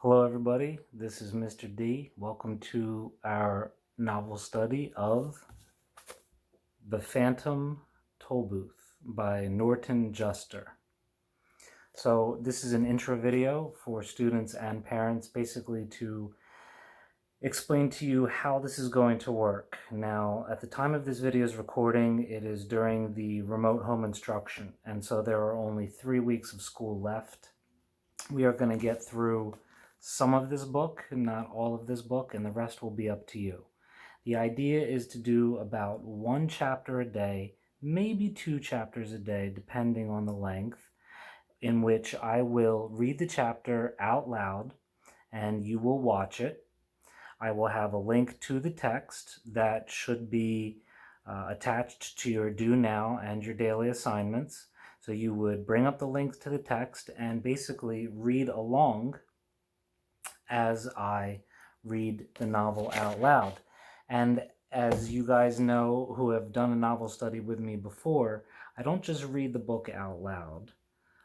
Hello everybody, this is Mr. D. Welcome to our novel study of The Phantom Tollbooth by Norton Juster. So this is an intro video for students and parents, basically to explain to you how this is going to work. Now, at the time of this video's recording, it is during the remote home instruction, and so there are only 3 weeks of school left. We are going to get through some of this book, not all of this book, and the rest will be up to you. The idea is to do about 1 chapter a day, maybe 2 chapters a day, depending on the length, in which I will read the chapter out loud and you will watch it. I will have a link to the text that should be attached to your Do Now and your daily assignments. So you would bring up the links to the text and basically read along as I read the novel out loud. And as you guys know who have done a novel study with me before, I don't just read the book out loud.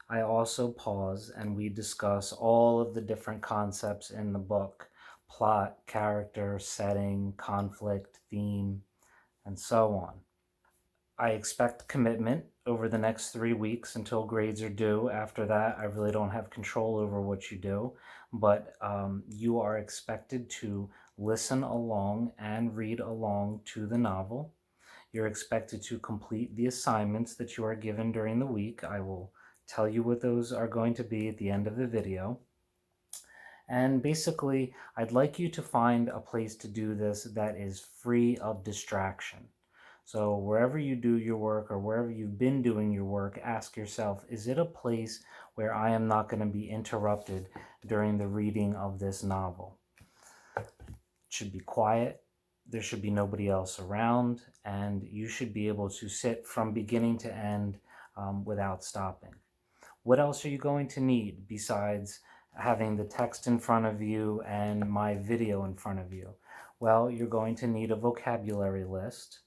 I also pause and we discuss all of the different concepts in the book: plot, character, setting, conflict, theme, and so on. I expect commitment over the next 3 weeks until grades are due. After that, I really don't have control over what you do, but you are expected to listen along and read along to the novel. You're expected to complete the assignments that you are given during the week. I will tell you what those are going to be at the end of the video. And basically, I'd like you to find a place to do this that is free of distraction. So wherever you do your work or wherever you've been doing your work, ask yourself, is it a place where I am not going to be interrupted during the reading of this novel? It should be quiet. There should be nobody else around, and you should be able to sit from beginning to end without stopping. What else are you going to need besides having the text in front of you and my video in front of you? Well, you're going to need a vocabulary list.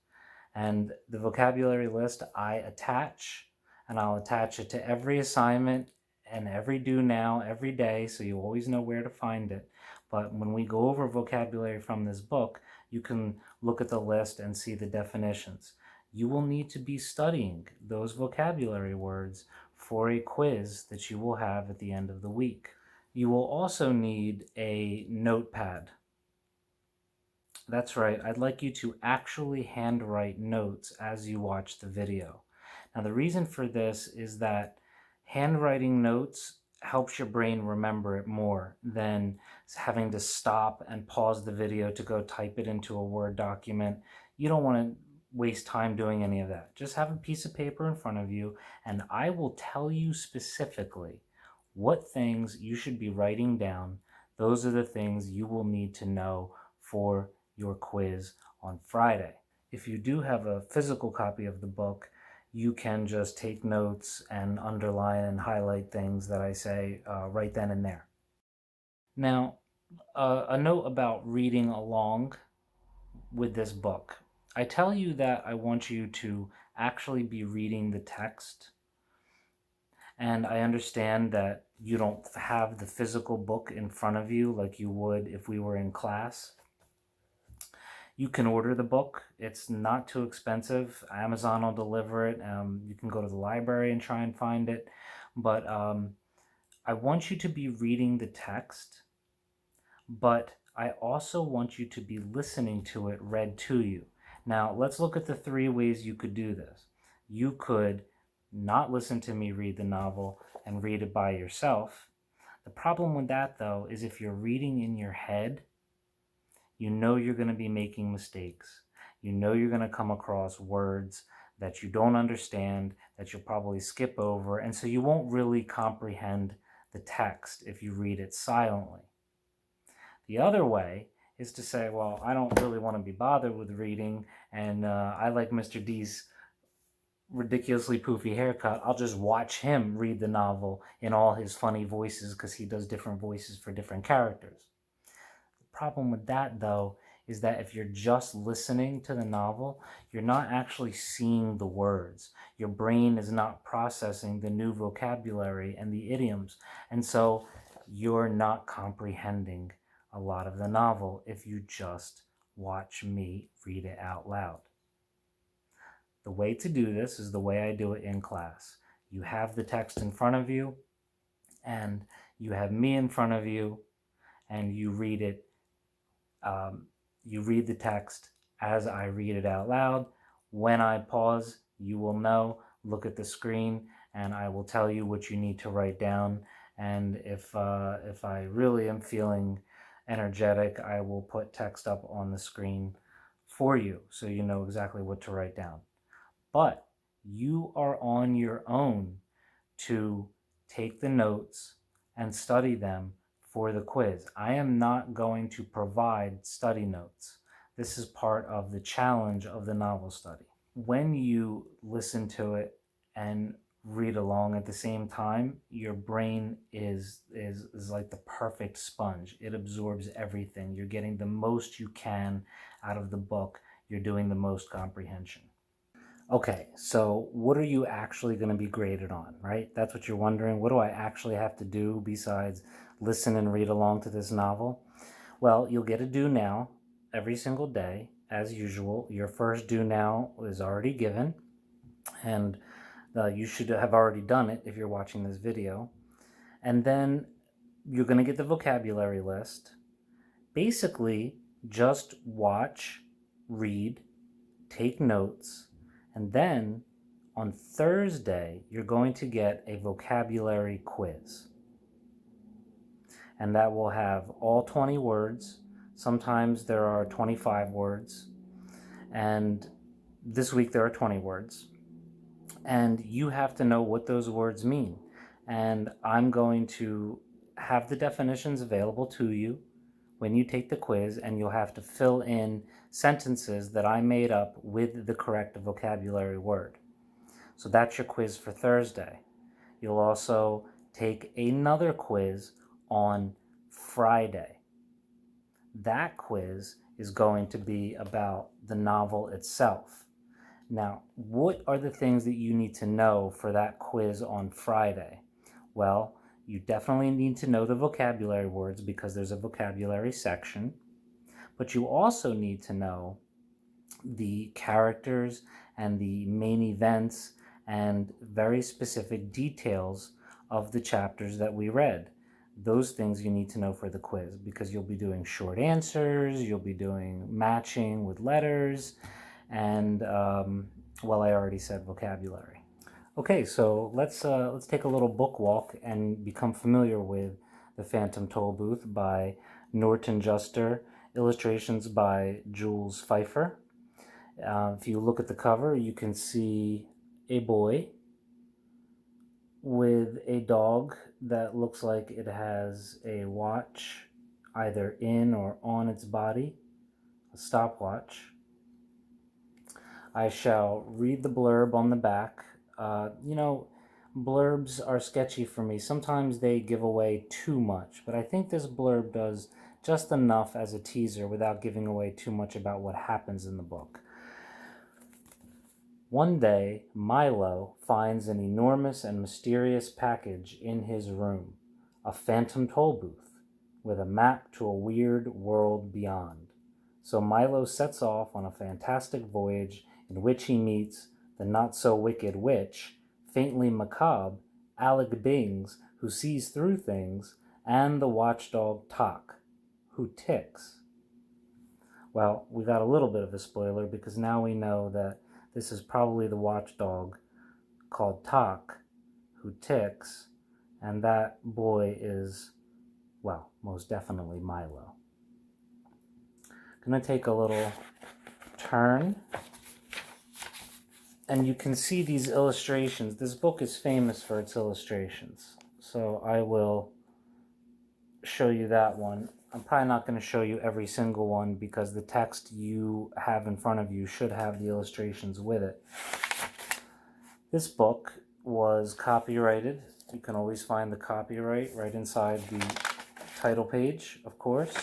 And the vocabulary list I attach, and I'll attach it to every assignment and every Do Now every day, so you always know where to find it. But when we go over vocabulary from this book, you can look at the list and see the definitions. You will need to be studying those vocabulary words for a quiz that you will have at the end of the week. You will also need a notepad. That's right, I'd like you to actually handwrite notes as you watch the video. Now, the reason for this is that handwriting notes helps your brain remember it more than having to stop and pause the video to go type it into a Word document. You don't want to waste time doing any of that. Just have a piece of paper in front of you, and I will tell you specifically what things you should be writing down. Those are the things you will need to know for your quiz on Friday. If you do have a physical copy of the book, you can just take notes and underline and highlight things that I say right then and there. Now, a note about reading along with this book. I tell you that I want you to actually be reading the text, and I understand that you don't have the physical book in front of you like you would if we were in class. You can order the book. It's not too expensive. Amazon will deliver it. You can go to the library and try and find it. But I want you to be reading the text, but I also want you to be listening to it read to you. Now, let's look at the 3 ways you could do this. You could not listen to me read the novel and read it by yourself. The problem with that, though, is if you're reading in your head, you know you're going to be making mistakes. You know you're going to come across words that you don't understand, that you'll probably skip over, and so you won't really comprehend the text if you read it silently. The other way is to say, well, I don't really want to be bothered with reading, and I like Mr. D's ridiculously poofy haircut. I'll just watch him read the novel in all his funny voices because he does different voices for different characters. Problem with that, though, is that if you're just listening to the novel, you're not actually seeing the words. Your brain is not processing the new vocabulary and the idioms. And so you're not comprehending a lot of the novel if you just watch me read it out loud. The way to do this is the way I do it in class. You have the text in front of you, and you have me in front of you, and you read it. You read the text as I read it out loud. When I pause, you will know, look at the screen, and I will tell you what you need to write down. And if I really am feeling energetic, I will put text up on the screen for you so you know exactly what to write down. But you are on your own to take the notes and study them for the quiz. I am not going to provide study notes. This is part of the challenge of the novel study. When you listen to it and read along at the same time, your brain is like the perfect sponge. It absorbs everything. You're getting the most you can out of the book. You're doing the most comprehension. Okay, so what are you actually going to be graded on, right? That's what you're wondering. What do I actually have to do besides listen and read along to this novel? Well, you'll get a do now every single day, as usual. Your first do now is already given, and you should have already done it if you're watching this video. And then you're going to get the vocabulary list. Basically, just watch, read, take notes, and then on Thursday, you're going to get a vocabulary quiz. And that will have all 20 words. Sometimes there are 25 words. And this week there are 20 words. And you have to know what those words mean. And I'm going to have the definitions available to you when you take the quiz, and you'll have to fill in sentences that I made up with the correct vocabulary word. So that's your quiz for Thursday. You'll also take another quiz on Friday. That quiz is going to be about the novel itself. Now, what are the things that you need to know for that quiz on Friday? Well, you definitely need to know the vocabulary words because there's a vocabulary section, but you also need to know the characters and the main events and very specific details of the chapters that we read. Those things you need to know for the quiz because you'll be doing short answers, you'll be doing matching with letters, and well, I already said vocabulary. Okay, so let's take a little book walk and become familiar with The Phantom Tollbooth by Norton Juster, illustrations by Jules Feiffer. If you look at the cover, you can see a boy with a dog that looks like it has a watch either in or on its body, a stopwatch. I shall read the blurb on the back. Blurbs are sketchy for me. Sometimes they give away too much, but I think this blurb does just enough as a teaser without giving away too much about what happens in the book. One day, Milo finds an enormous and mysterious package in his room, a phantom toll booth with a map to a weird world beyond. So Milo sets off on a fantastic voyage in which he meets the not-so-wicked witch, faintly macabre, Alec Bings, who sees through things, and the watchdog Tok, who ticks. Well, we got a little bit of a spoiler because now we know that this is probably the watchdog called Tok, who ticks, and that boy is, well, most definitely Milo. I'm going to take a little turn, and you can see these illustrations. This book is famous for its illustrations, so I will show you that one. I'm probably not going to show you every single one because the text you have in front of you should have the illustrations with it. This book was copyrighted. You can always find the copyright right inside the title page, of course.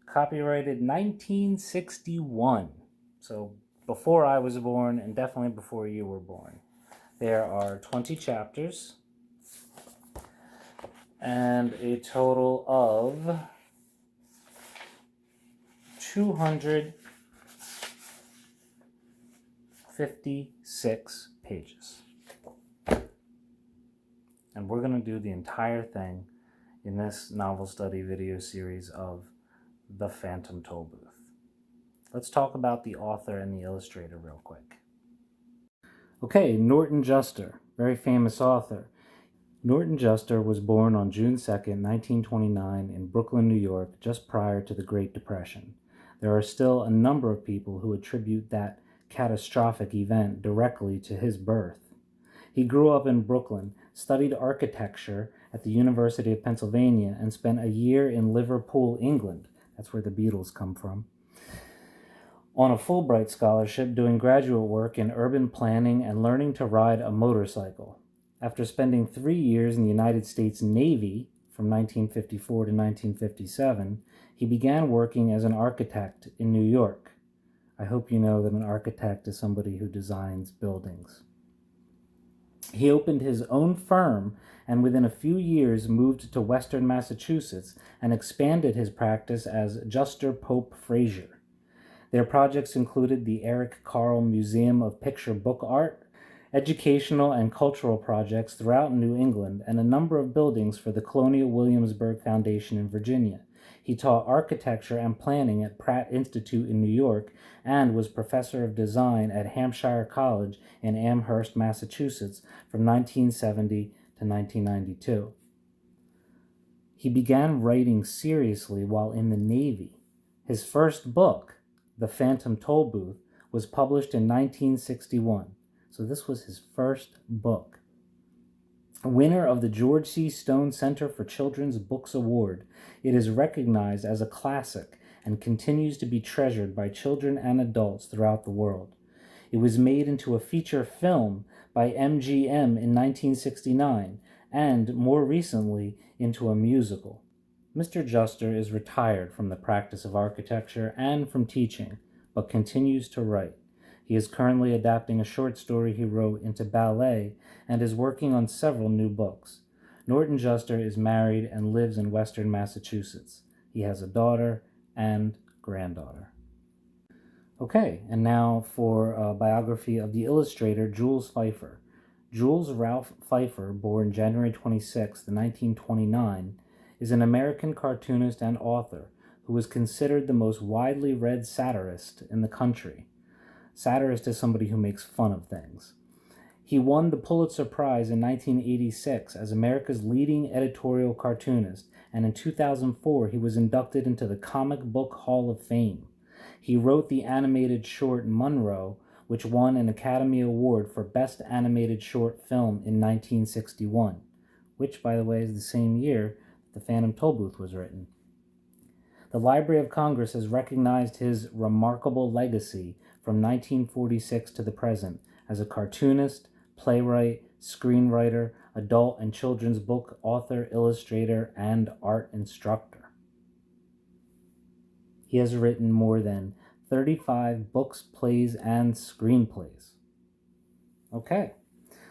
Copyrighted 1961. So before I was born and definitely before you were born. There are 20 chapters. and a total of 256 pages. And we're going to do the entire thing in this novel study video series of The Phantom Tollbooth. Let's talk about the author and the illustrator real quick. Okay, Norton Juster, very famous author. Norton Juster was born on June 2nd, 1929 in Brooklyn, New York, just prior to the Great Depression. There are still a number of people who attribute that catastrophic event directly to his birth. He grew up in Brooklyn, studied architecture at the University of Pennsylvania, and spent a year in Liverpool, England. That's where the Beatles come from. On a Fulbright scholarship doing graduate work in urban planning and learning to ride a motorcycle. After spending 3 years in the United States Navy from 1954 to 1957, he began working as an architect in New York. I hope you know that an architect is somebody who designs buildings. He opened his own firm and within a few years moved to Western Massachusetts and expanded his practice as Juster Pope Fraser. Their projects included the Eric Carle Museum of Picture Book Art, educational and cultural projects throughout New England, and a number of buildings for the Colonial Williamsburg Foundation in Virginia. He taught architecture and planning at Pratt Institute in New York and was professor of design at Hampshire College in Amherst, Massachusetts from 1970 to 1992. He began writing seriously while in the Navy. His first book, The Phantom Tollbooth, was published in 1961. So this was his first book. Winner of the George C. Stone Center for Children's Books Award, it is recognized as a classic and continues to be treasured by children and adults throughout the world. It was made into a feature film by MGM in 1969 and, more recently, into a musical. Mr. Juster is retired from the practice of architecture and from teaching, but continues to write. He is currently adapting a short story he wrote into ballet and is working on several new books. Norton Juster is married and lives in Western Massachusetts. He has a daughter and granddaughter. Okay, and now for a biography of the illustrator Jules Feiffer. Jules Ralph Feiffer, born January 26, 1929, is an American cartoonist and author who is considered the most widely read satirist in the country. Satirist is somebody who makes fun of things. He won the Pulitzer Prize in 1986 as America's leading editorial cartoonist, and in 2004 he was inducted into the Comic Book Hall of Fame. He wrote the animated short Monroe, which won an Academy Award for Best Animated Short Film in 1961, which, by the way, is the same year The Phantom Tollbooth was written. The Library of Congress has recognized his remarkable legacy from 1946 to the present as a cartoonist, playwright, screenwriter, adult and children's book author, illustrator, and art instructor. He has written more than 35 books, plays, and screenplays. Okay,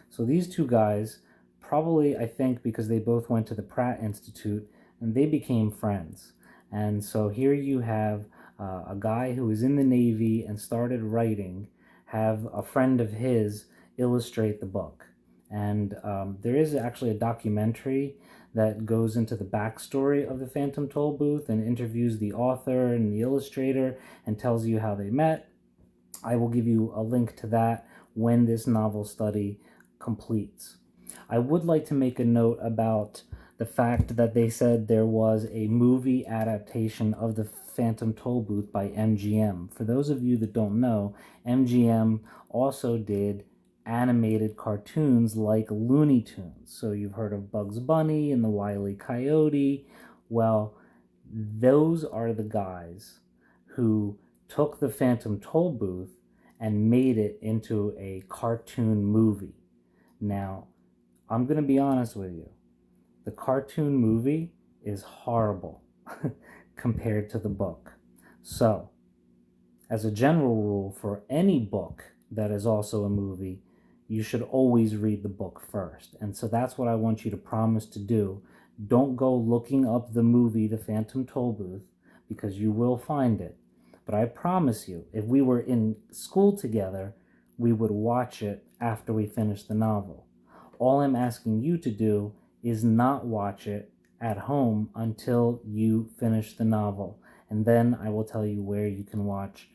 so these two guys, probably I think because they both went to the Pratt Institute, and they became friends. And so here you have a guy who was in the Navy and started writing, have a friend of his illustrate the book. And there is actually a documentary that goes into the backstory of the Phantom Tollbooth and interviews the author and the illustrator and tells you how they met. I will give you a link to that when this novel study completes. I would like to make a note about the fact that they said there was a movie adaptation of The Phantom Tollbooth by MGM. For those of you that don't know, MGM also did animated cartoons like Looney Tunes. So you've heard of Bugs Bunny and the Wile E. Coyote. Well, those are the guys who took The Phantom Tollbooth and made it into a cartoon movie. Now, I'm going to be honest with you. The cartoon movie is horrible compared to the book. So, as a general rule, for any book that is also a movie, you should always read the book first. And so that's what I want you to promise to do Don't go looking up the movie The Phantom Tollbooth, because you will find it. But I promise you, if we were in school together, we would watch it after we finish the novel. All I'm asking you to do is not watch it at home until you finish the novel. And then I will tell you where you can watch,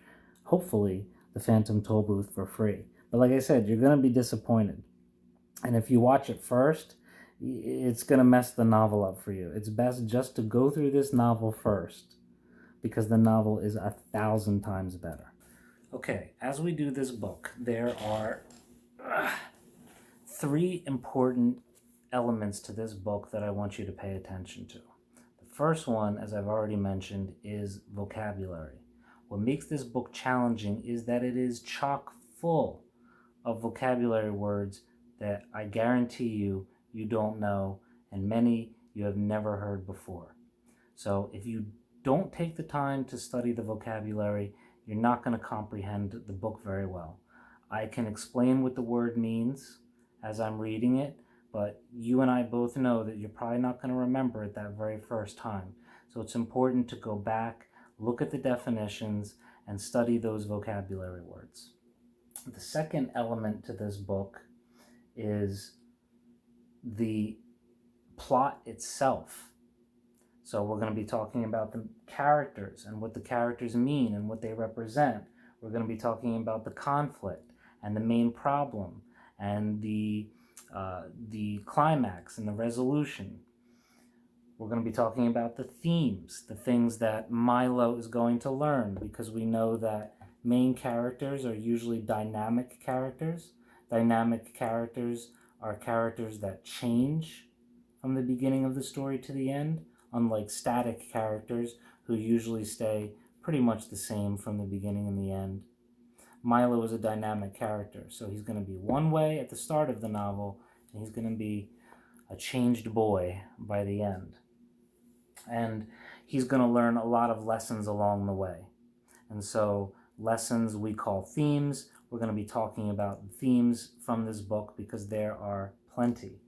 hopefully, The Phantom Tollbooth for free. But like I said, you're going to be disappointed. And if you watch it first, it's going to mess the novel up for you. It's best just to go through this novel first, because the novel is 1,000 times better. Okay, as we do this book, there are 3 important elements to this book that I want you to pay attention to. The first one, as I've already mentioned, is vocabulary. What makes this book challenging is that it is chock full of vocabulary words that I guarantee you don't know, and many you have never heard before. So if you don't take the time to study the vocabulary, you're not going to comprehend the book very well. I can explain what the word means as I'm reading it, but you and I both know that you're probably not going to remember it that very first time. So it's important to go back, look at the definitions, and study those vocabulary words. The second element to this book is the plot itself. So we're going to be talking about the characters and what the characters mean and what they represent. We're going to be talking about the conflict and the main problem and the climax and the resolution. We're going to be talking about the themes, the things that Milo is going to learn, because we know that main characters are usually dynamic characters. Dynamic characters are characters that change from the beginning of the story to the end, unlike static characters who usually stay pretty much the same from the beginning and the end. Milo is a dynamic character, so he's going to be one way at the start of the novel, and he's going to be a changed boy by the end. And he's going to learn a lot of lessons along the way. And so lessons we call themes. We're going to be talking about themes from this book because there are plenty.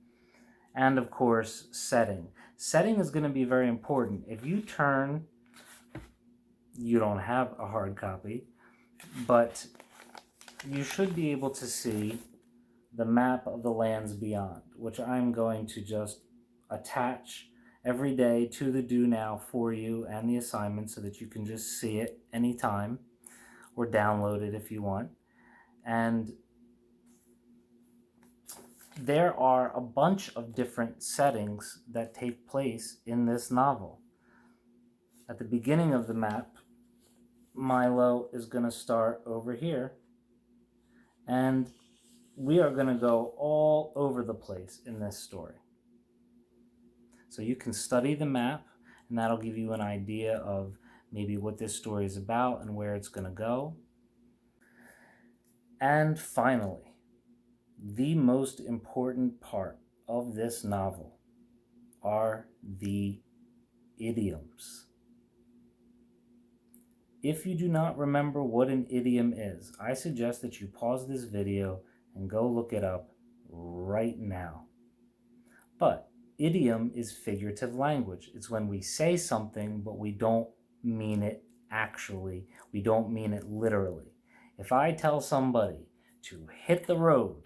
And of course, setting. Setting is going to be very important. If you turn, you don't have a hard copy, but you should be able to see the map of the lands beyond, which I'm going to just attach every day to the Do Now for you and the assignment so that you can just see it anytime or download it if you want. And there are a bunch of different settings that take place in this novel. At the beginning of the map, Milo is going to start over here, and we are going to go all over the place in this story. So you can study the map, and that'll give you an idea of maybe what this story is about and where it's going to go. And finally, the most important part of this novel are the idioms. If you do not remember what an idiom is, I suggest that you pause this video and go look it up right now. But idiom is figurative language. It's when we say something, but we don't mean it actually. We don't mean it literally. If I tell somebody to hit the road,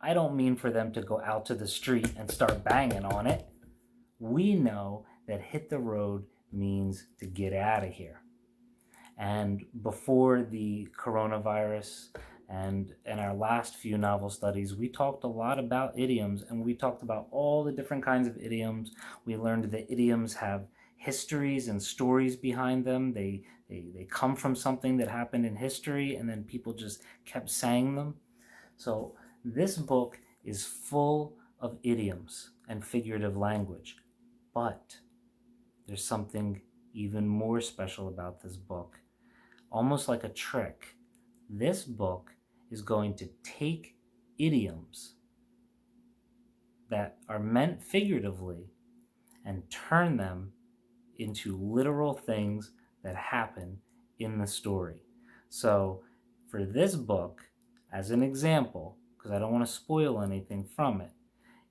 I don't mean for them to go out to the street and start banging on it. We know that hit the road means to get out of here. And before the coronavirus and in our last few novel studies, we talked a lot about idioms, and we talked about all the different kinds of idioms. We learned that idioms have histories and stories behind them. They come from something that happened in history, and then people just kept saying them. So this book is full of idioms and figurative language, but there's something even more special about this book. Almost like a trick, this book is going to take idioms that are meant figuratively and turn them into literal things that happen in the story. So for this book, as an example, because I don't want to spoil anything from it,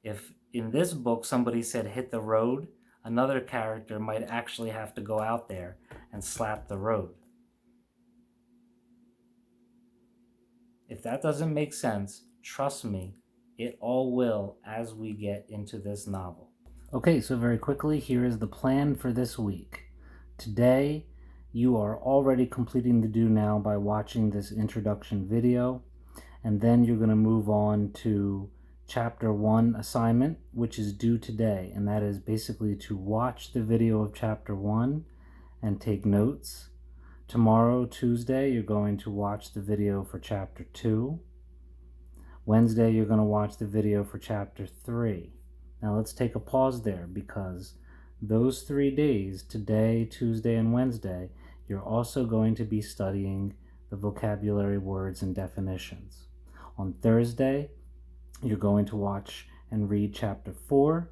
If in this book somebody said hit the road, another character might actually have to go out there and slap the road. If that doesn't make sense, trust me, it all will as we get into this novel. Okay, so very quickly, here is the plan for this week. Today, you are already completing the do now by watching this introduction video, and then you're going to move on to Chapter 1 assignment, which is due today, and that is basically to watch the video of Chapter 1 and take notes. Tomorrow, Tuesday, you're going to watch the video for Chapter 2. Wednesday, you're going to watch the video for Chapter 3. Now let's take a pause there, because those 3 days, today, Tuesday, and Wednesday, you're also going to be studying the vocabulary words and definitions. On Thursday, you're going to watch and read Chapter 4,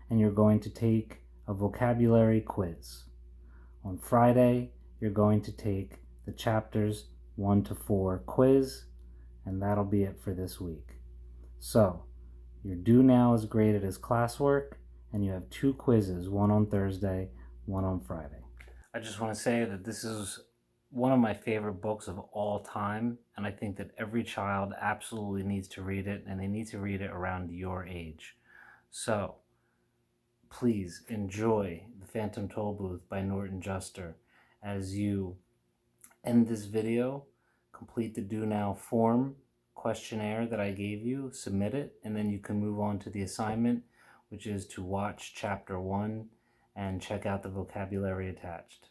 and you're going to take a vocabulary quiz. On Friday, you're going to take the chapters 1 to 4 quiz, and that'll be it for this week. So, your do now is graded as classwork, and you have 2 quizzes, one on Thursday, one on Friday. I just want to say that this is one of my favorite books of all time, and I think that every child absolutely needs to read it, and they need to read it around your age. So, please enjoy The Phantom Tollbooth by Norton Juster. As you end this video, complete the do now form questionnaire that I gave you, submit it, and then you can move on to the assignment, which is to watch Chapter 1 and check out the vocabulary attached.